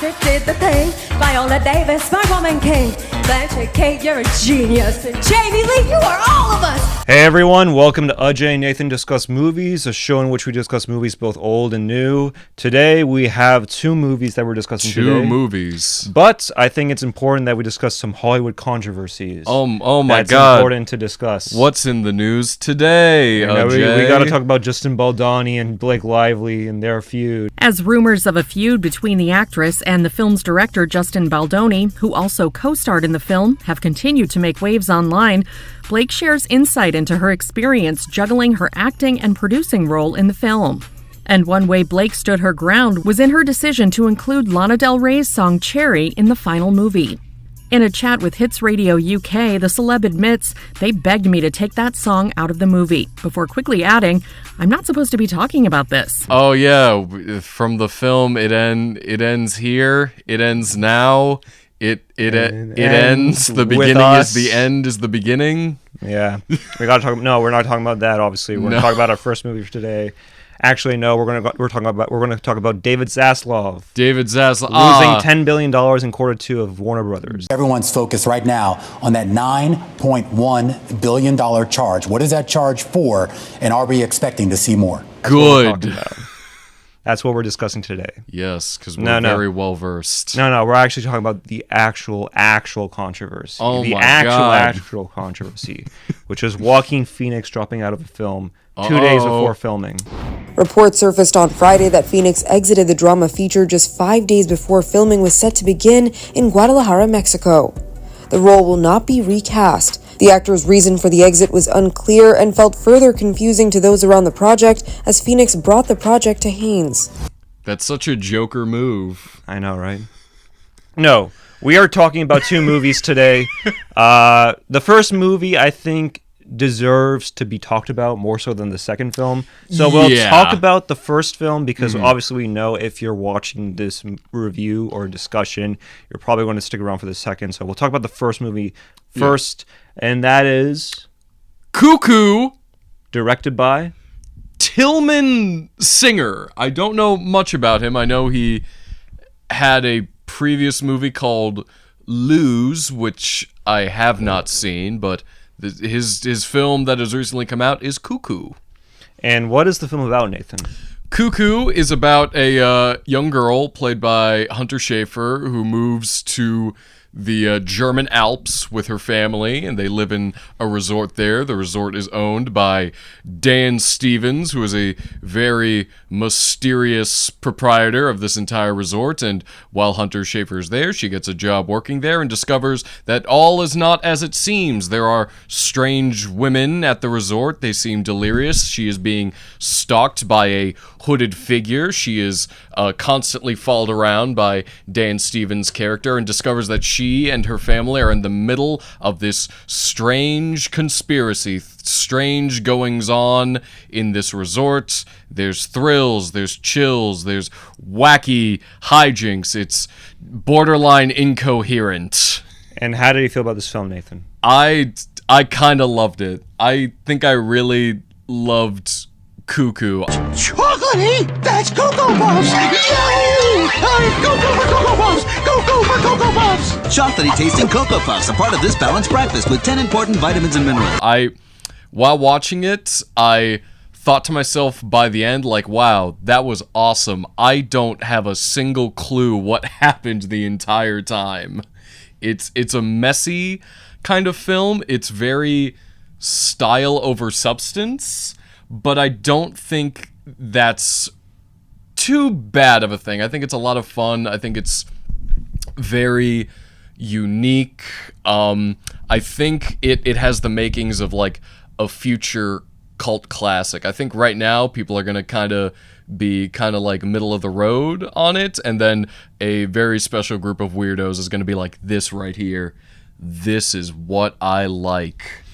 It did the thing. Viola Davis, my woman king. Blanche Kate, you're a genius. And Jamie Lee, you are all of us. Hey everyone, welcome to Ajay and Nathan Discuss Movies, a show in which we discuss movies both old and new. Today we have two movies that we're discussing today. Two movies. But I think it's important that we discuss some Hollywood controversies. Oh my That's God. That's important to discuss. What's in the news today, Ajay? We got to talk about Justin Baldoni and Blake Lively and their feud. As rumors of a feud between the actress and the film's director Justin Baldoni, who also co-starred in the film, have continued to make waves online, Blake shares insight into her experience juggling her acting and producing role in the film. And one way Blake stood her ground was in her decision to include Lana Del Rey's song Cherry in the final movie. In a chat with Hits Radio UK, the celeb admits they begged me to take that song out of the movie, before quickly adding, I'm not supposed to be talking about this. Oh yeah, from the film, it ends here, it ends now. It ends. The beginning is the end is the beginning. Yeah, we gotta talk. No, we're not talking about that. Obviously, we're gonna talk about our first movie for today. Actually, no, we're gonna talk about David Zaslav. David Zaslav losing $10 billion in quarter two of Warner Brothers. Everyone's focused right now on that $9.1 billion charge. What is that charge for? And are we expecting to see more? Good. That's what we're discussing today. Yes, because we're very well versed. No, we're actually talking about the actual controversy. Oh the my God. actual controversy, which is Joaquin Phoenix dropping out of a film 2 days before filming. Reports surfaced on Friday that Phoenix exited the drama feature just 5 days before filming was set to begin in Guadalajara, Mexico. The role will not be recast. The actor's reason for the exit was unclear and felt further confusing to those around the project as Phoenix brought the project to Haynes. That's such a Joker move. I know, right? No, we are talking about two movies today. The first movie, I think, deserves to be talked about more so than the second film. So we'll talk about the first film because obviously we know if you're watching this review or discussion, you're probably going to stick around for the second. So we'll talk about the first movie first, and that is Cuckoo, directed by Tillman Singer. I don't know much about him. I know he had a previous movie called Lose, which I have not seen, but his film that has recently come out is Cuckoo. And what is the film about, Nathan? Cuckoo is about a young girl played by Hunter Schafer who moves to the German Alps with her family, and they live in a resort there. The resort is owned by Dan Stevens, who is a very mysterious proprietor of this entire resort, and while Hunter Schafer is there, she gets a job working there and discovers that all is not as it seems. There are strange women at the resort. They seem delirious. She is being stalked by a hooded figure. She is constantly followed around by Dan Stevens' character and discovers that she and her family are in the middle of this strange conspiracy, strange goings-on in this resort. There's thrills, there's chills, there's wacky hijinks. It's borderline incoherent. And how did you feel about this film, Nathan? I kind of loved it. I think I really loved Cuckoo. Chocolatey! That's Cocoa Puffs! Yay! Go for Cocoa Puffs! Go for Cocoa Puffs! Chocolatey tasting Cocoa Puffs, a part of this balanced breakfast with 10 important vitamins and minerals. While watching it, I thought to myself by the end, like, wow, that was awesome. I don't have a single clue what happened the entire time. It's a messy kind of film. It's very style over substance, but I don't think that's too bad of a thing. I think it's a lot of fun. I think it's very unique. I think it has the makings of like a future cult classic. I think right now people are going to be like middle of the road on it, and then a very special group of weirdos is going to be like, this right here, this is what I like.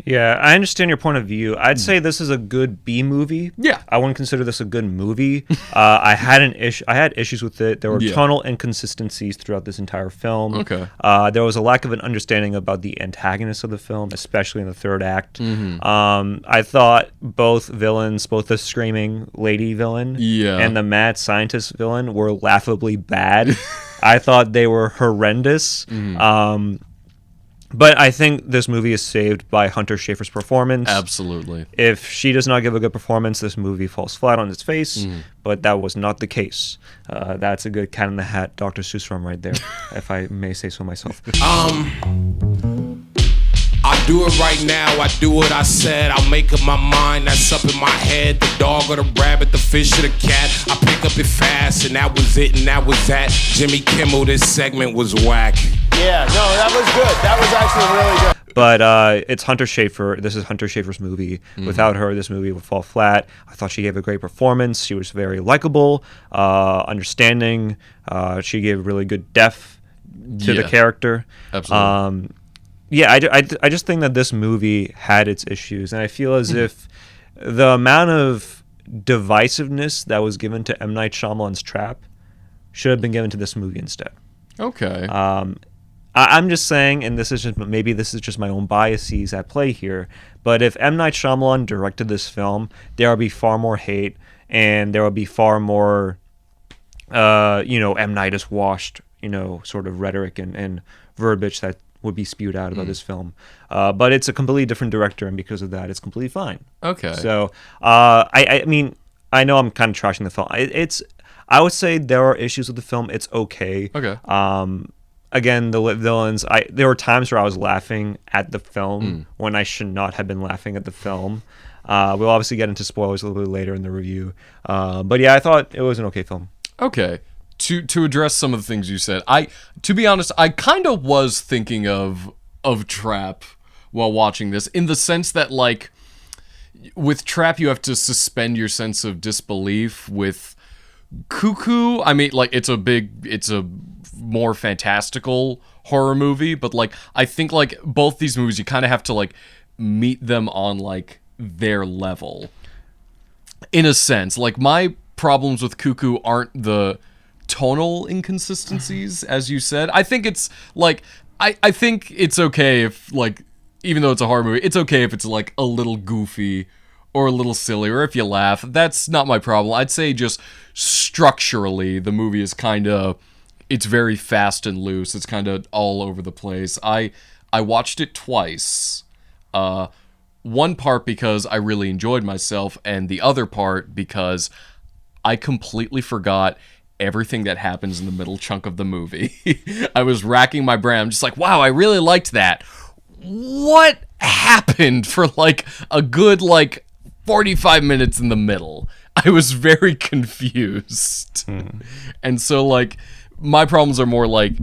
Yeah, I understand your point of view. I'd say this is a good B movie. Yeah. I wouldn't consider this a good movie. I had issues with it. There were tonal inconsistencies throughout this entire film. Okay. There was a lack of an understanding about the antagonist of the film, especially in the third act. I thought both villains, both the screaming lady villain and the mad scientist villain, were laughably bad. I thought they were horrendous. But I think this movie is saved by Hunter Schafer's performance. Absolutely. If she does not give a good performance, this movie falls flat on its face. But that was not the case. That's a good Cat in the Hat Dr. Seuss from right there, if I may say so myself. I do it right now, I do what I said. I'll make up my mind, that's up in my head. The dog or the rabbit, the fish or the cat. I pick up it fast, and that was it, and that was that. Jimmy Kimmel, this segment was whack. Yeah, no, that was good. That was actually really good. But it's Hunter Schafer. This is Hunter Schafer's movie. Without her, this movie would fall flat. I thought she gave a great performance. She was very likable, understanding. She gave really good depth to the character. Absolutely. I just think that this movie had its issues, and I feel as if the amount of divisiveness that was given to M. Night Shyamalan's Trap should have been given to this movie instead. Okay. I'm just saying, and this is just my own biases at play here, but if M. Night Shyamalan directed this film, there would be far more hate, and there would be far more, M. Night is washed, sort of rhetoric and verbiage that would be spewed out about this film. But it's a completely different director, and because of that, it's completely fine. Okay. So, I mean, I know I'm kind of trashing the film. I would say there are issues with the film. It's okay. Okay. Again, the villains. There were times where I was laughing at the film when I should not have been laughing at the film. We'll obviously get into spoilers a little bit later in the review. But yeah, I thought it was an okay film. Okay. To address some of the things you said, to be honest, I kind of was thinking of Trap while watching this, in the sense that, like, with Trap you have to suspend your sense of disbelief. With Cuckoo, I mean, like, it's a more fantastical horror movie, but, like, I think, like, both these movies you kind of have to, like, meet them on, like, their level, in a sense. Like, my problems with Cuckoo aren't the tonal inconsistencies, as you said. I think it's like I think it's okay if, like, even though it's a horror movie, it's okay if it's like a little goofy or a little silly, or if you laugh. That's not my problem. I'd say just structurally the movie is it's very fast and loose. It's kind of all over the place. I watched it twice. One part because I really enjoyed myself, and the other part because I completely forgot everything that happens in the middle chunk of the movie. I was racking my brain. I'm just like, wow, I really liked that. What happened for like a good 45 minutes in the middle? I was very confused. And so, like, my problems are more like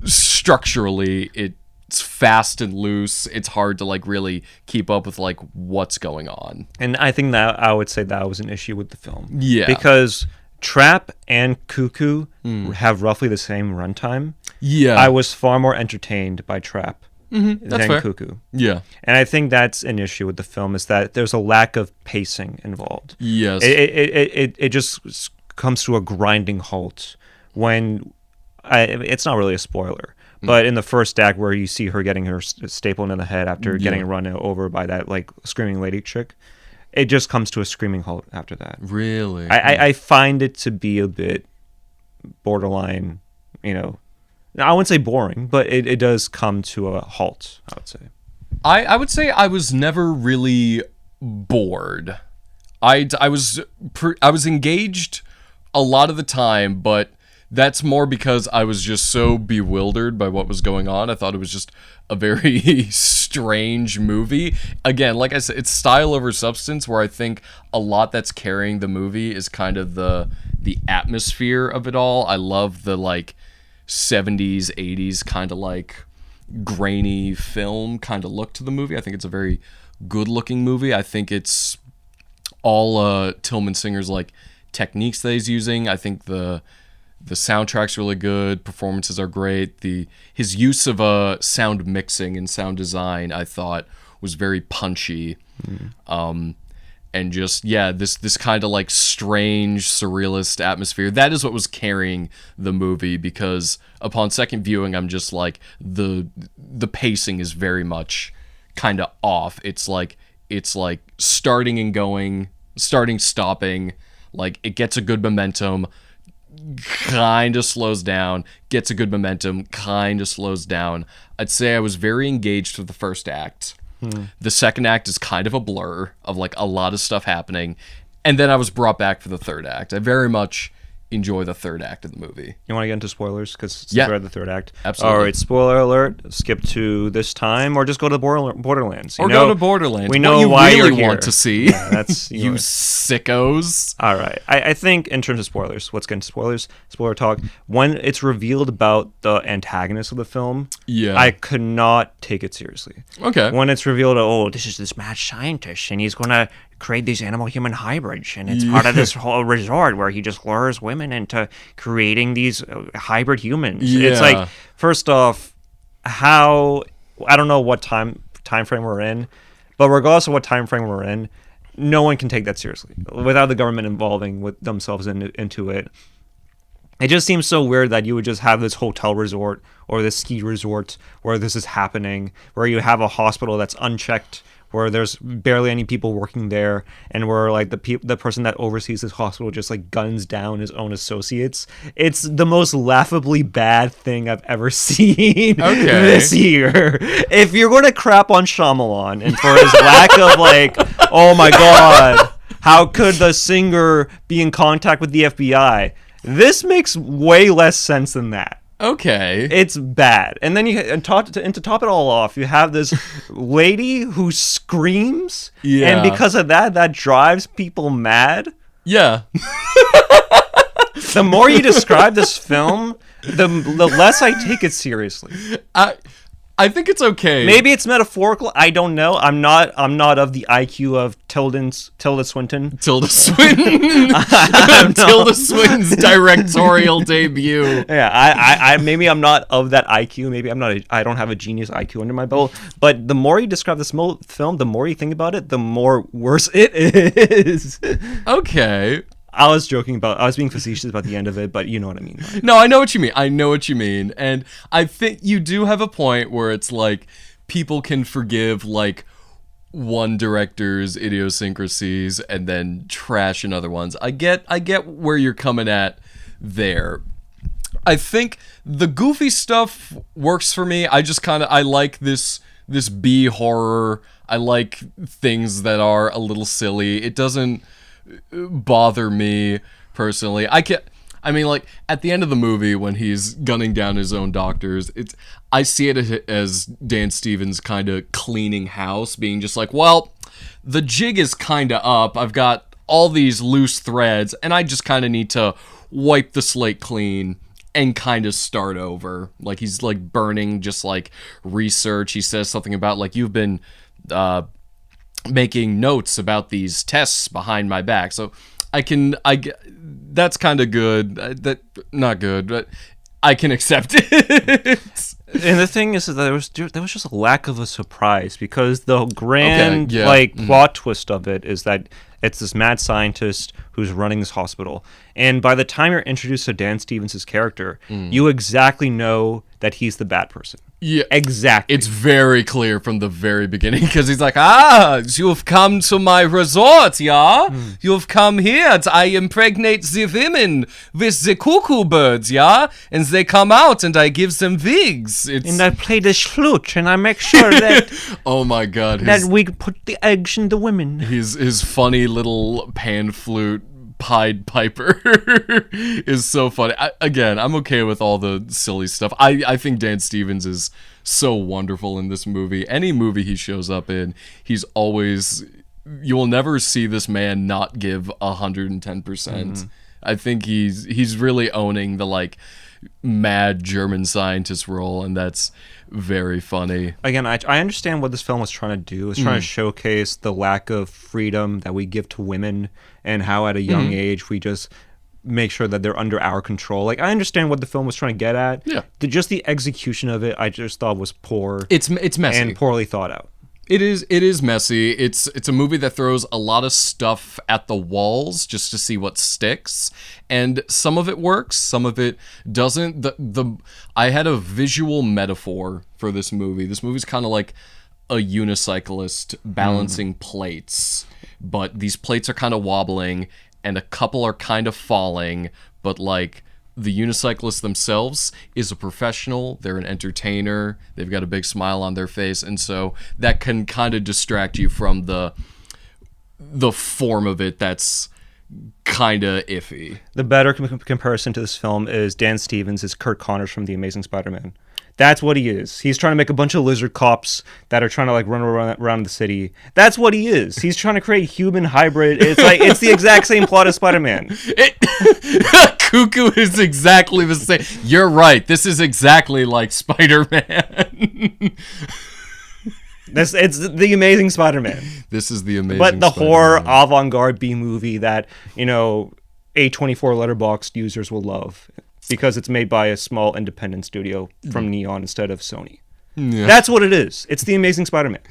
structurally, it's fast and loose. It's hard to like really keep up with like what's going on. And I think that I would say that was an issue with the film. Yeah. Because Trap and Cuckoo have roughly the same runtime. Yeah. I was far more entertained by Trap than fair. Cuckoo. Yeah. And I think that's an issue with the film, is that there's a lack of pacing involved. Yes. It just comes to a grinding halt when it's not really a spoiler, but in the first act where you see her getting her stapled in the head after getting run over by that like screaming lady chick, it just comes to a screaming halt after that. Really? I find it to be a bit borderline, I wouldn't say boring, but it does come to a halt, I would say. I would say I was never really bored. I was engaged a lot of the time, but that's more because I was just so bewildered by what was going on. I thought it was just a very strange movie. Again, like I said, it's style over substance, where I think a lot that's carrying the movie is kind of the atmosphere of it all. I love the like 70s, 80s kind of like grainy film kind of look to the movie. I think it's a very good looking movie. I think it's all Tillman Singer's like techniques that he's using. I think the soundtrack's really good. Performances are great. His use of sound mixing and sound design, I thought, was very punchy. And just, this kind of like strange surrealist atmosphere. That is what was carrying the movie, because upon second viewing, I'm just like, the pacing is very much kind of off. It's like starting and going, starting, stopping. Like, it gets a good momentum, kind of slows down, gets a good momentum, kind of slows down. I'd say I was very engaged with the first act. The second act is kind of a blur of like a lot of stuff happening. And then I was brought back for the third act. I very much enjoy the third act of the movie. You want to get into spoilers? Because we're at the third act. Absolutely. All right, spoiler alert. Skip to this time, or just go to Borderlands. Go to Borderlands. We know what you why really you're here. want to see. Yeah, that's you sickos. All right. I think in terms of spoilers, let's get into spoiler talk. When it's revealed about the antagonist of the film, I could not take it seriously. Okay. When it's revealed, this is this mad scientist, and he's going to create these animal-human hybrids, and it's part of this whole resort where he just lures women into creating these hybrid humans. It's like, first off, I don't know what time frame we're in, but regardless of what time frame we're in, no one can take that seriously without the government involving with themselves into it. It just seems so weird that you would just have this hotel resort or this ski resort where this is happening, where you have a hospital that's unchecked, where there's barely any people working there, and where like the person that oversees this hospital just like guns down his own associates. It's the most laughably bad thing I've ever seen this year. If you're going to crap on Shyamalan and for his lack of like, oh my god, how could the singer be in contact with the FBI? This makes way less sense than that. Okay. It's bad. And then to top it all off, you have this lady who screams. Yeah. And because of that drives people mad. Yeah. The more you describe this film, the less I take it seriously. I think it's okay. Maybe it's metaphorical. I don't know. I'm not of the IQ of Tilda Swinton. Tilda Swinton. Tilda Swinton's directorial debut. Yeah, I maybe I'm not of that IQ. Maybe I don't have a genius IQ under my belt. But the more you describe this film, the more you think about it, the more worse it is. Okay. I was being facetious about the end of it, but you know what I mean. No, I know what you mean. And I think you do have a point where it's like people can forgive like one director's idiosyncrasies and then trash in other ones. I get where you're coming at there. I think the goofy stuff works for me. I like this B horror. I like things that are a little silly. It doesn't bother me personally. I mean, like at the end of the movie when he's gunning down his own doctors, I see it as Dan Stevens kind of cleaning house, being just like, well, the jig is kind of up. I've got all these loose threads, and I just kind of need to wipe the slate clean and kind of start over. Like he's like burning just like research. He says something about like, you've been making notes about these tests behind my back, so that's kind of good. That not good, but I can accept it. And the thing is that there was just a lack of a surprise, because the grand plot twist of it is that it's this mad scientist who's running this hospital, and by the time you're introduced to Dan Stevens' character, you exactly know that he's the bad person. Yeah, exactly. It's very clear from the very beginning, because he's like, you've come to my resort, yeah? You've come here. I impregnate the women with the cuckoo birds, yeah? And they come out, and I give them wigs. And I play the flute, and I make sure that oh my god, that we put the eggs in the women. His funny little pan flute Pied Piper is so funny. I'm okay with all the silly stuff. I think Dan Stevens is so wonderful in this movie. Any movie he shows up in, he's always, you will never see this man not give 110%. I think he's really owning the like mad German scientist role, and that's very funny. Again, I understand what this film was trying to do. It's trying to showcase the lack of freedom that we give to women, and how at a young age we just make sure that they're under our control. Like, I understand what the film was trying to get at. Yeah. Just the execution of it, I just thought was poor. It's messy and poorly thought out. It is messy. It's a movie that throws a lot of stuff at the walls just to see what sticks, and some of it works, some of it doesn't. I had a visual metaphor for this movie. This movie's kind of like a unicyclist balancing plates, but these plates are kind of wobbling and a couple are kind of falling, but like the unicyclist themselves is a professional. They're an entertainer. They've got a big smile on their face. And so that can kind of distract you from the form of it that's kind of iffy. The better comparison to this film is Dan Stevens is Kurt Connors from The Amazing Spider-Man. That's what he is. He's trying to make a bunch of lizard cops that are trying to like run around the city. That's what he is. He's trying to create human hybrid. It's like it's the exact same plot as Spider-Man. Cuckoo is exactly the same. You're right. This is exactly like Spider-Man. It's the Amazing Spider-Man. This is the Amazing But the Spider-Man. horror avant-garde B movie that, A24 letterboxd users will love. Because it's made by a small independent studio from Neon instead of Sony. Yeah. That's what it is. It's the Amazing Spider-Man.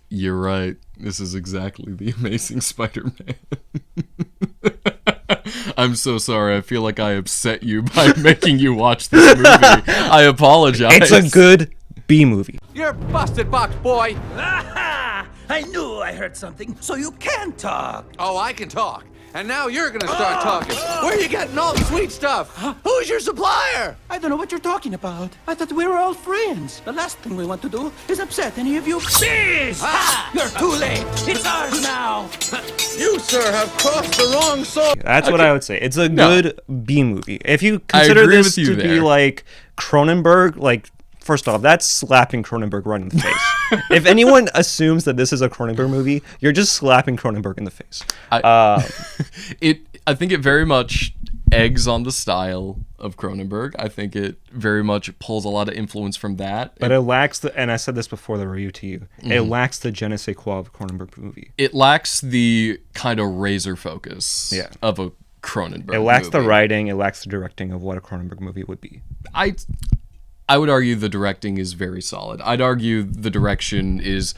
You're right. This is exactly the Amazing Spider-Man. I'm so sorry. I feel like I upset you by making you watch this movie. I apologize. It's a good B movie. You're busted, box boy. Aha! I knew I heard something. So you can talk. Oh, I can talk. And now you're gonna start talking. Where are you getting all the sweet stuff? Who's your supplier? I don't know what you're talking about. I thought we were all friends. The last thing we want to do is upset any of you. Bees! You're too late. It's ours now. You, sir, have crossed the wrong soul. That's what I would say. It's a good B movie. If you consider this to be like Cronenberg, like, first off, that's slapping Cronenberg right in the face. If anyone assumes that this is a Cronenberg movie, you're just slapping Cronenberg in the face. I think it very much eggs on the style of Cronenberg. I think it very much pulls a lot of influence from that. But it lacks and I said this before the review to you, it lacks the je ne sais quoi of a Cronenberg movie. It lacks the kind of razor focus of a Cronenberg movie. It lacks the writing, it lacks the directing of what a Cronenberg movie would be. I would argue the directing is very solid. I'd argue the direction is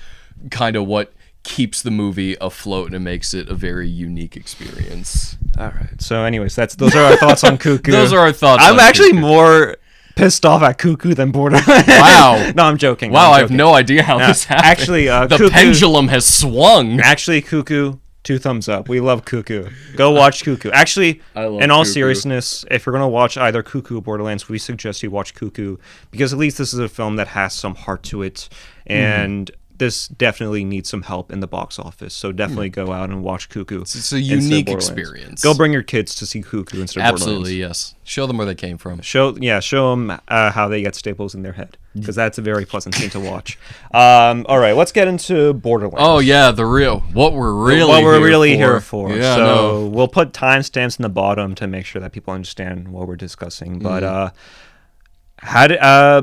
kind of what keeps the movie afloat and makes it a very unique experience. All right. So anyways, those are our thoughts on Cuckoo. Those are our thoughts I'm actually more pissed off at Cuckoo than Borderlands. Wow. No, I'm joking. Wow, I have no idea how this happened. Actually, the Cuckoo, pendulum has swung. Actually, Cuckoo, 2 thumbs up. We love Cuckoo. Go watch Cuckoo. Actually, in all seriousness, if you're going to watch either Cuckoo or Borderlands, we suggest you watch Cuckoo because at least this is a film that has some heart to it, and this definitely needs some help in the box office. So definitely go out and watch Cuckoo. It's a unique experience. Go bring your kids to see Cuckoo instead of Borderlands. Absolutely, yes. Show them where they came from. Show them how they get staples in their head, because that's a very pleasant thing to watch. All right, let's get into Borderlands. Oh yeah, what we're really here for. Yeah, so we'll put timestamps in the bottom to make sure that people understand what we're discussing. But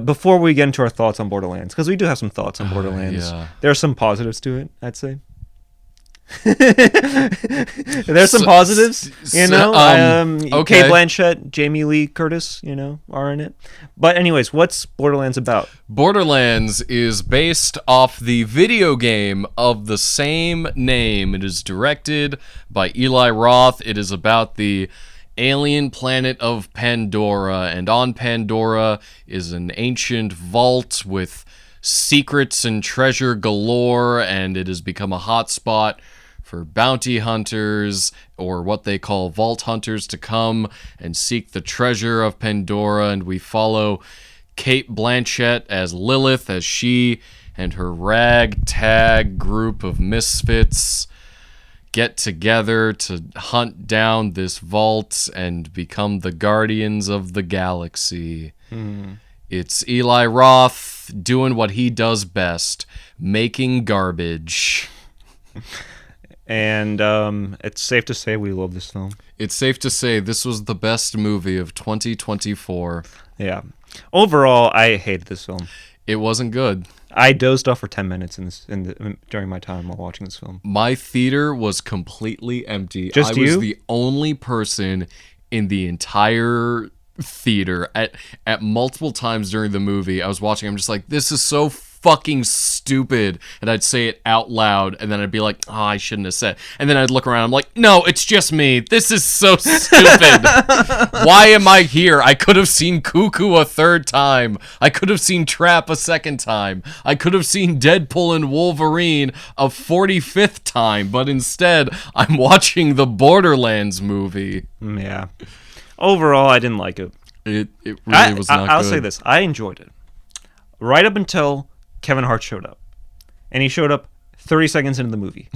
before we get into our thoughts on Borderlands, because we do have some thoughts on Borderlands, there are some positives to it, I'd say. There's some positives, you know. Okay. Kate Blanchett, Jamie Lee Curtis, are in it. But anyways, what's Borderlands about? Borderlands is based off the video game of the same name. It is directed by Eli Roth. It is about the alien planet of Pandora, and on Pandora is an ancient vault with secrets and treasure galore, and it has become a hotspot for bounty hunters, or what they call vault hunters, to come and seek the treasure of Pandora. And we follow Kate Blanchett as Lilith, as she and her ragtag group of misfits get together to hunt down this vault and become the guardians of the galaxy. It's Eli Roth doing what he does best, making garbage. And it's safe to say we love this film. It's safe to say this was the best movie of 2024. Yeah. Overall, I hated this film. It wasn't good. I dozed off for 10 minutes during my time while watching this film. My theater was completely empty. Just I was you? the only person in the entire theater. At multiple times during the movie, I was watching. I'm just like, this is so fucking stupid, and I'd say it out loud, and then I'd be like, oh, I shouldn't have said, and then I'd look around, I'm like, no, it's just me, this is so stupid. Why am I here? I could have seen Cuckoo a third time, I could have seen Trap a second time, I could have seen Deadpool and Wolverine a 45th time, but instead, I'm watching the Borderlands movie. Yeah. Overall, I didn't like it. It really was not good. I'll say this, I enjoyed it. Right up until Kevin Hart showed up. And he showed up 30 seconds into the movie.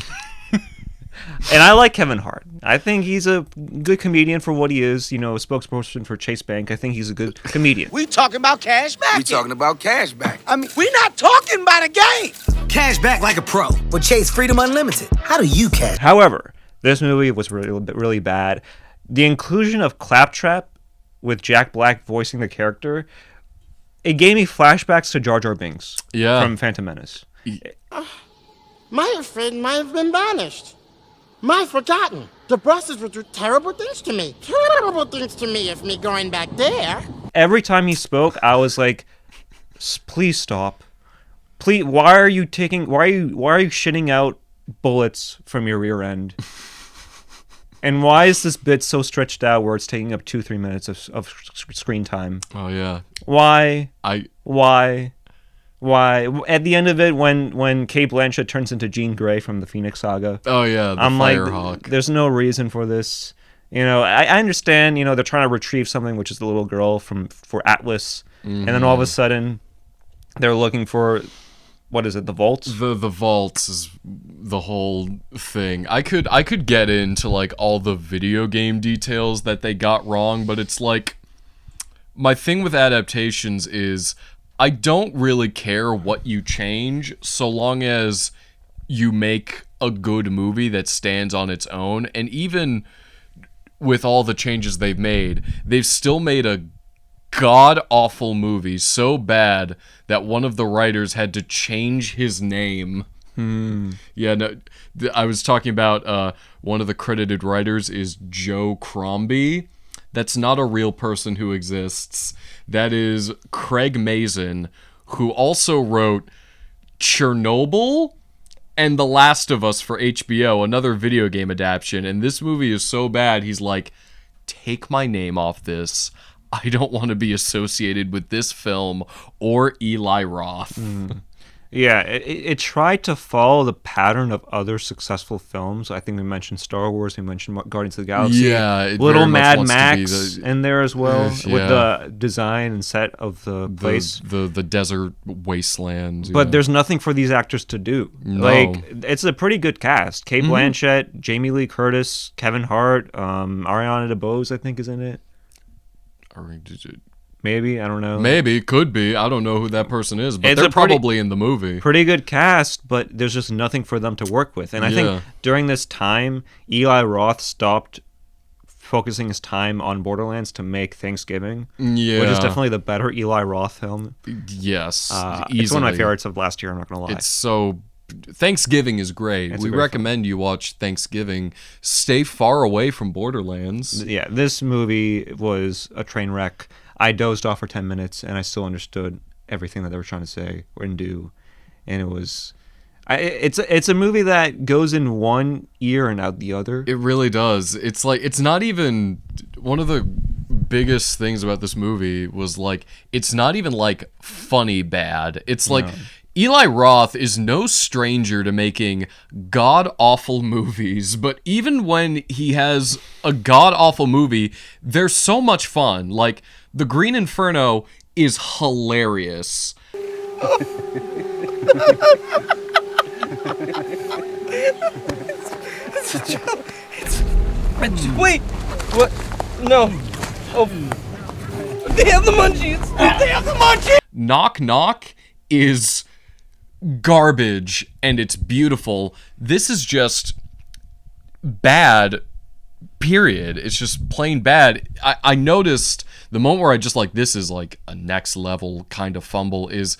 And I like Kevin Hart. I think he's a good comedian for what he is. You know, a spokesperson for Chase Bank. I think he's a good comedian. We talking about cash back. We talking about cash back. I mean, we not talking about a game. Cash back like a pro with Chase Freedom Unlimited. How do you cash? However, this movie was really bad. The inclusion of Claptrap with Jack Black voicing the character, it gave me flashbacks to Jar Jar Binks from Phantom Menace. My friend might have been banished. My forgotten. The bosses would do terrible things to me. Terrible things to me if me going back there. Every time he spoke, I was like, please stop. Please, why are you shitting out bullets from your rear end? And why is this bit so stretched out where it's taking up 2-3 minutes of screen time? Oh yeah. Why? Why? At the end of it, when Cate Blanchett turns into Jean Grey from the Phoenix Saga. Oh yeah, I'm like, there's no reason for this. You know, I understand. You know, they're trying to retrieve something, which is the little girl for Atlas, and then all of a sudden, they're looking for. What is it? The vaults? The vaults is the whole thing. I could get into like all the video game details that they got wrong, but it's like my thing with adaptations is I don't really care what you change so long as you make a good movie that stands on its own. And even with all the changes they've made, they've still made a god-awful movie so bad that one of the writers had to change his name. Yeah, no, I was talking about one of the credited writers is Joe Crombie. That's not a real person who exists. That is Craig Mazin, who also wrote Chernobyl and The Last of Us for HBO, another video game adaptation. And this movie is so bad, he's like, take my name off this. I don't want to be associated with this film or Eli Roth. Yeah, it tried to follow the pattern of other successful films. I think we mentioned Star Wars, we mentioned Guardians of the Galaxy. Yeah, Little Mad Max in there as well, with the design and set of the place. The desert wasteland. But there's nothing for these actors to do. No. Like, it's a pretty good cast. Cate Blanchett, Jamie Lee Curtis, Kevin Hart, Ariana DeBose, I think, is in it. Maybe, I don't know. Maybe, could be. I don't know who that person is, but they're probably in the movie. Pretty good cast, but there's just nothing for them to work with. And I think during this time, Eli Roth stopped focusing his time on Borderlands to make Thanksgiving, which is definitely the better Eli Roth film. Yes, it's one of my favorites of last year, I'm not going to lie. It's so... Thanksgiving is great. We recommend you watch Thanksgiving. Stay far away from Borderlands. Yeah, this movie was a train wreck. I dozed off for 10 minutes, and I still understood everything that they were trying to say and do. And it was... It's a movie that goes in one ear and out the other. It really does. It's like, it's not even... One of the biggest things about this movie was like, it's not even like funny bad. It's like... Eli Roth is no stranger to making god-awful movies, but even when he has a god-awful movie, they're so much fun. Like, The Green Inferno is hilarious. It's a joke. Wait! What? No. Oh. They have the munchies! They have the munchies! Knock Knock is... garbage, and it's beautiful. This is just bad, period. It's just plain bad. I noticed the moment where I just like, this is like a next level kind of fumble, is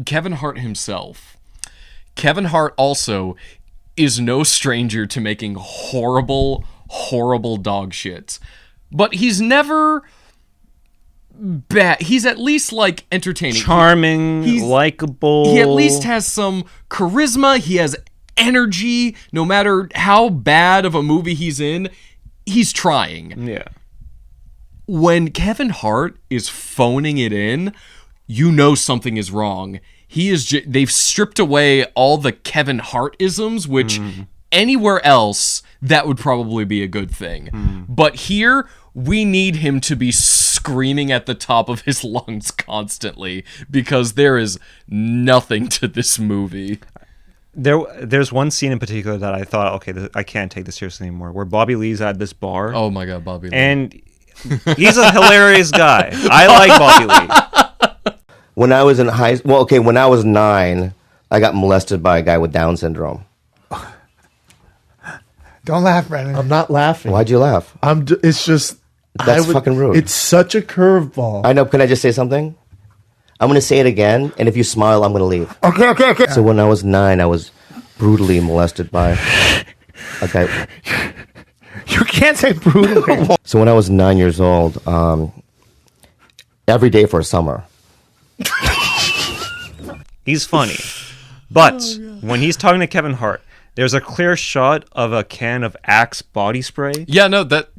Kevin Hart himself. Kevin Hart also is no stranger to making horrible dog shit. But he's never bad. He's at least like entertaining, charming, likable. He at least has some charisma. He has energy. No matter how bad of a movie he's in, he's trying. Yeah. When Kevin Hart is phoning it in, you know something is wrong. They've stripped away all the Kevin Hart-isms, which anywhere else, that would probably be a good thing. But here, we need him to be screaming at the top of his lungs constantly, because there is nothing to this movie. There's one scene in particular that I thought, okay, I can't take this seriously anymore, where Bobby Lee's at this bar. Oh my God, Bobby Lee. And he's a hilarious guy. I like Bobby Lee. When I was in when I was 9, I got molested by a guy with Down syndrome. Don't laugh, Brandon. I'm not laughing. Why'd you laugh? It's just... That's fucking rude. It's such a curveball. I know. Can I just say something? I'm going to say it again, and if you smile, I'm going to leave. Okay. So when I was 9, I was brutally molested by a guy. You can't say brutally. So when I was 9 years old, every day for a summer. He's funny. But when he's talking to Kevin Hart, there's a clear shot of a can of Axe body spray. Yeah, no, that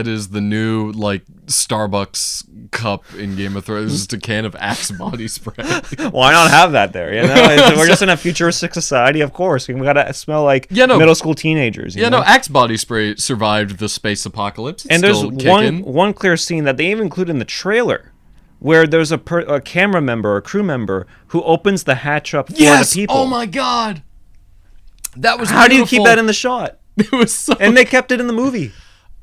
is the new, like, Starbucks cup in Game of Thrones. It's just a can of Axe body spray. Why not have that there, you know? We're just in a futuristic society, of course. We gotta smell like middle school teenagers. You know? No, Axe body spray survived the space apocalypse. It's and there's still one clear scene that they even include in the trailer, where there's a camera member, a crew member, who opens the hatch up for the people. Oh my God! That was How beautiful. do you keep that in the shot? It was so... And they kept it in the movie.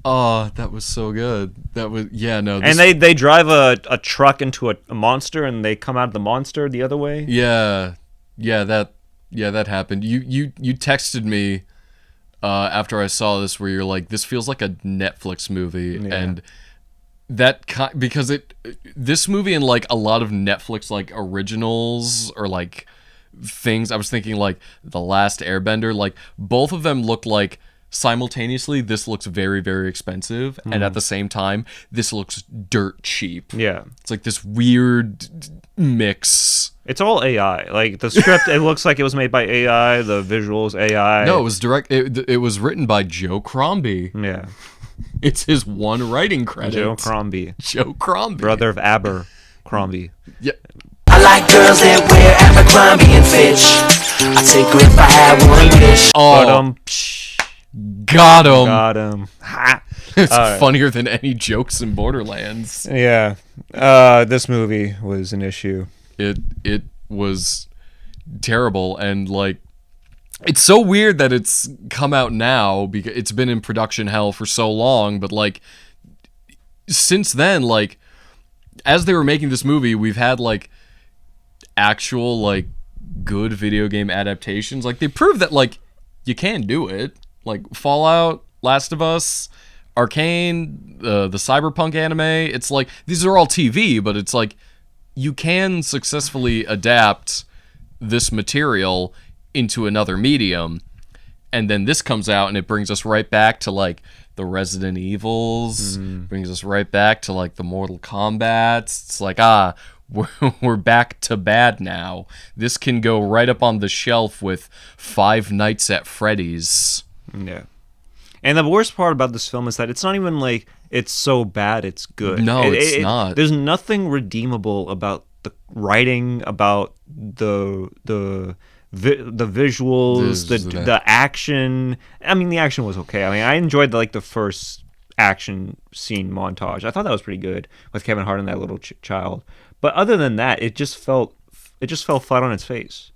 Oh, that was so good. That was... Yeah, no. And they drive a truck into a monster, and they come out of the monster the other way. Yeah. That happened. You texted me after I saw this, where you're like, this feels like a Netflix movie. Yeah. And because this movie and like a lot of Netflix like originals or like things, I was thinking like The Last Airbender, like both of them look like simultaneously this looks very, very expensive, and at the same time this looks dirt cheap. Yeah, it's like this weird mix. It's all AI. Like the script, it looks like it was made by AI. The visuals, AI. No, it was it was written by Joe Crombie. Yeah. It's his one writing credit. Joe Crombie. Joe Crombie. Brother of Abercrombie. Yeah. I like girls that wear Abercrombie and Fitch. I take her if I had one wish. Oh, got him. Got him. Ha. It's funnier than any jokes in Borderlands. Yeah. This movie was an issue. It was terrible, and like, it's so weird that it's come out now, because it's been in production hell for so long, but like since then, like as they were making this movie, we've had like actual like good video game adaptations. Like they proved that like you can do it. Like Fallout, Last of Us, Arcane, the Cyberpunk anime. It's like these are all TV, but it's like you can successfully adapt this material into another medium. And then this comes out and it brings us right back to like the Resident Evils, brings us right back to like the Mortal Kombats. It's like, we're back to bad now. This can go right up on the shelf with Five Nights at Freddy's. Yeah. And the worst part about this film is that it's not even like it's so bad it's good. No, it's not. There's nothing redeemable about the writing, about the visuals, the action. I mean, the action was okay. I mean, I enjoyed the first action scene montage. I thought that was pretty good with Kevin Hart and that little child. But other than that, it just fell flat on its face.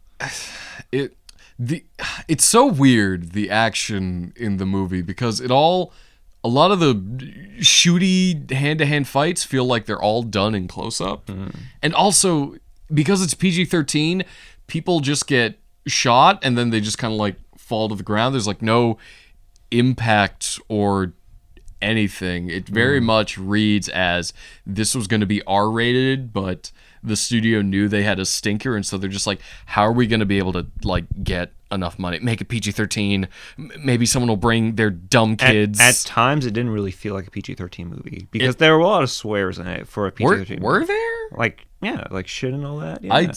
It's so weird, the action in the movie, because a lot of the shooty hand-to-hand fights feel like they're all done in close-up. And also, because it's PG-13, people just get shot and then they just kind of like fall to the ground. There's like no impact or anything. It very much reads as this was going to be R-rated, but the studio knew they had a stinker, and so they're just like, how are we going to be able to like get enough money? Make it PG-13. Maybe someone will bring their dumb kids. At times, it didn't really feel like a PG-13 movie because there were a lot of swears in it for a PG-13 Were movie. there? Like, yeah, like shit and all that. Yeah.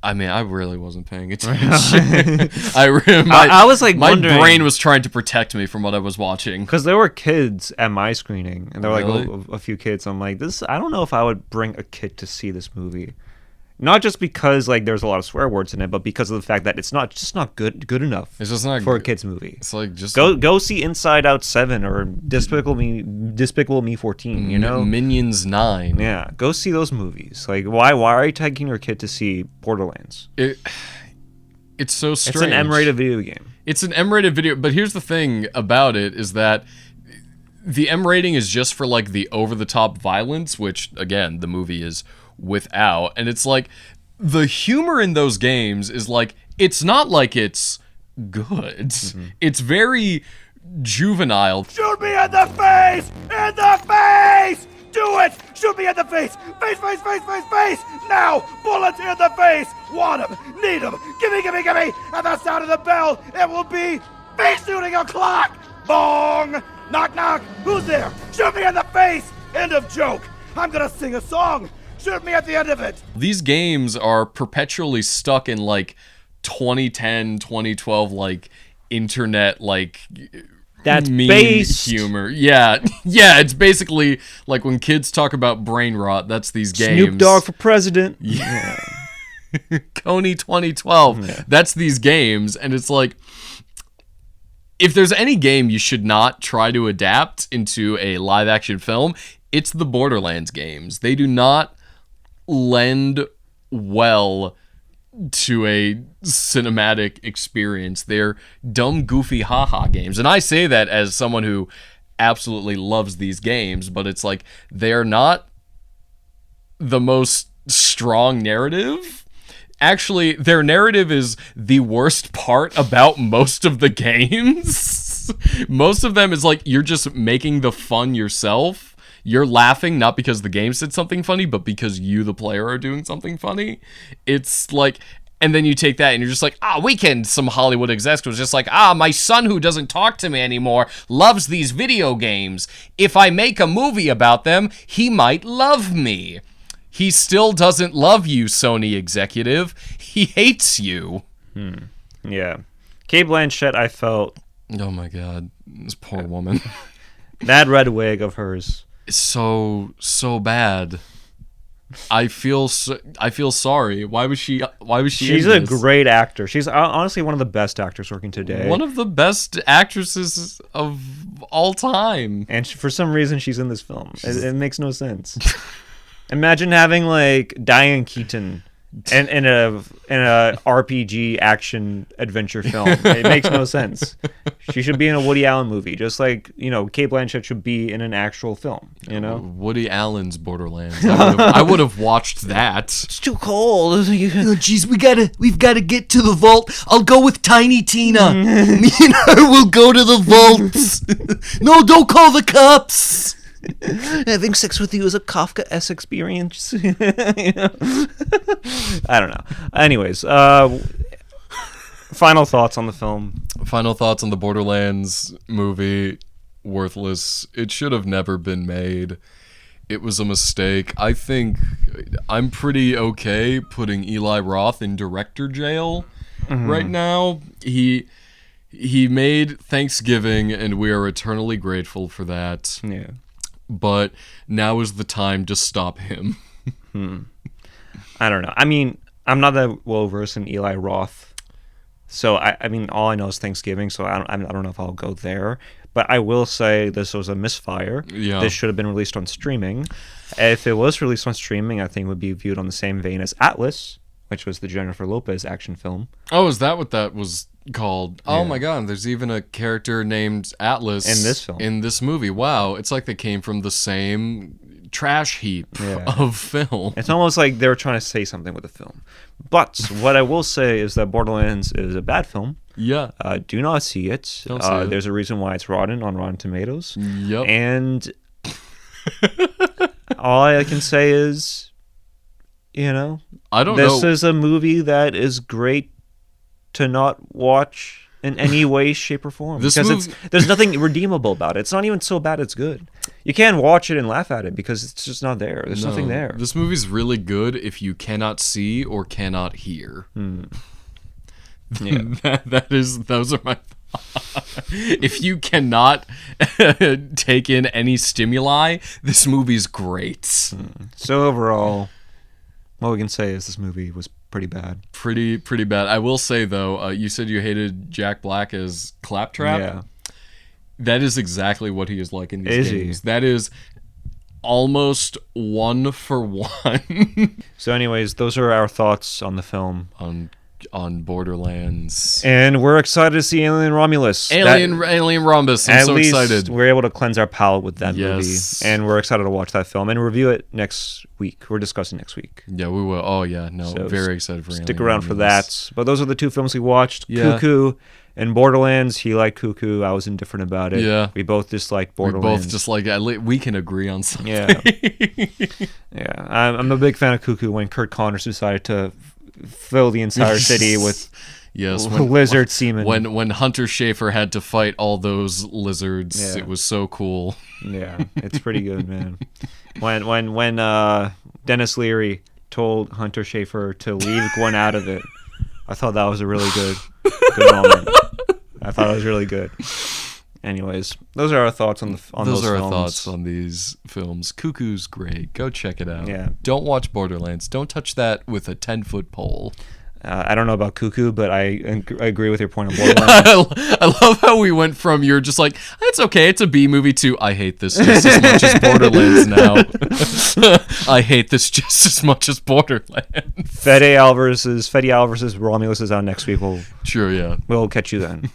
I mean, I really wasn't paying attention. I was like, my wondering, brain was trying to protect me from what I was watching because there were kids at my screening, and there were Really? like a few kids. I'm like, this. I don't know if I would bring a kid to see this movie. Not just because like there's a lot of swear words in it, but because of the fact that it's just not good enough. It's just not for a kids movie. It's like just go see Inside Out 7 or Despicable Me 14. You know, Minions 9. Yeah, go see those movies. Like why are you taking your kid to see Borderlands? It's so strange. It's an M-rated video game. It's an M-rated video, but here's the thing about it is that the M rating is just for like the over-the-top violence, which again the movie is without, and it's like the humor in those games is like it's not like it's good. It's very juvenile. Shoot me in the face! In the face! Do it! Shoot me in the face! Face, face, face, face, face! Now! Bullets in the face! Want him! Need him! Gimme, gimme, gimme! At the sound of the bell, it will be face shooting o'clock! Bong! Knock, knock! Who's there? Shoot me in the face! End of joke! I'm gonna sing a song! Shoot me at the end of it! These games are perpetually stuck in like 2010, 2012 like internet like that's meme based humor. Yeah. Yeah, it's basically like when kids talk about brain rot, that's these games. Snoop Dogg for president. Yeah. Coney 2012. Yeah. That's these games, and it's like if there's any game you should not try to adapt into a live action film, it's the Borderlands games. They do not lend well to a cinematic experience. They're dumb, goofy, haha games. And I say that as someone who absolutely loves these games, but it's like they're not the most strong narrative. Actually, their narrative is the worst part about most of the games. Most of them is like you're just making the fun yourself. You're laughing not because the game said something funny, but because you, the player, are doing something funny. It's like, and then you take that and you're just like, some Hollywood exec was just like, my son who doesn't talk to me anymore loves these video games. If I make a movie about them, he might love me. He still doesn't love you, Sony executive. He hates you. Yeah. Cate Blanchett, I felt... Oh my god. This poor woman. That red wig of hers. So bad. I feel sorry. Why was she She's in a this? great actor. She's honestly one of the best actors working today. One of the best actresses of all time. And for some reason she's in this film. It makes no sense. Imagine having like Diane Keaton in a RPG action adventure film. It makes no sense. She should be in a Woody Allen movie, just like Cate Blanchett should be in an actual film. Woody Allen's Borderlands. I would have watched that. It's too cold. Oh, jeez, we've got to get to the vault. I'll go with Tiny Tina. Me and her will go to the vault. No, don't call the cops. Having sex with you is a Kafka-esque experience. I don't know. Anyways, final thoughts on the film. Final thoughts on the Borderlands movie. Worthless. It should have never been made. It was a mistake. I think I'm pretty okay putting Eli Roth in director jail right now. He made Thanksgiving, and we are eternally grateful for that. Yeah. But now is the time to stop him. I don't know. I mean, I'm not that well versed in Eli Roth, so I mean, all I know is Thanksgiving. So I don't know if I'll go there. But I will say this was a misfire. Yeah. This should have been released on streaming. If it was released on streaming, I think it would be viewed on the same vein as Atlas, which was the Jennifer Lopez action film. Oh, is that what that was called? Yeah. Oh my god, there's even a character named Atlas in this film. In this movie. Wow, it's like they came from the same trash heap of film. It's almost like they were trying to say something with the film. But what I will say is that Borderlands is a bad film. Yeah. Do not see it. Don't see it. There's a reason why it's rotten on Rotten Tomatoes. Yep. And all I can say is, I don't know. This is a movie that is great to not watch in any way, shape, or form. Because there's nothing redeemable about it. It's not even so bad it's good. You can watch it and laugh at it because it's just not there. There's nothing there. This movie's really good if you cannot see or cannot hear. Yeah. Those are my thoughts. If you cannot take in any stimuli, this movie's great. So overall, what we can say is this movie was pretty bad. Pretty bad. I will say though, you said you hated Jack Black as Claptrap. Yeah. That is exactly what he is like in these Is he? games. That is almost 1 for 1. So anyways, those are our thoughts on the film. On Borderlands. And we're excited to see Alien Romulus. Alien Rhombus. I'm so least excited. We're able to cleanse our palate with that Yes. movie. And we're excited to watch that film and review it next week. We're discussing next week. Yeah, we will. Oh, yeah. No, So very excited for Stick Alien around for Romulus. that. But those are the two films we watched. Yeah. Cuckoo and Borderlands. He liked Cuckoo. I was indifferent about it. Yeah. We both disliked We Borderlands. both just like, we can agree on something. Yeah. Yeah. I'm a big fan of Cuckoo when Kurt Connors decided to fill the entire city with lizard semen. When Hunter Schafer had to fight all those lizards, Yeah. it was so cool. Yeah, it's pretty good, man. When Dennis Leary told Hunter Schafer to leave Gwen out of it, I thought that was a really good moment. I thought it was really good. Anyways, those are our thoughts on those Those are films. our thoughts on these films. Cuckoo's great. Go check it out. Yeah. Don't watch Borderlands. Don't touch that with a 10-foot pole. I don't know about Cuckoo, but I agree with your point on Borderlands. I love how we went from you're just like, it's okay, it's a B movie, to I hate this just as much as Borderlands now. I hate this just as much as Borderlands. Fede Alvarez's Romulus is out next week. Sure, yeah. We'll catch you then.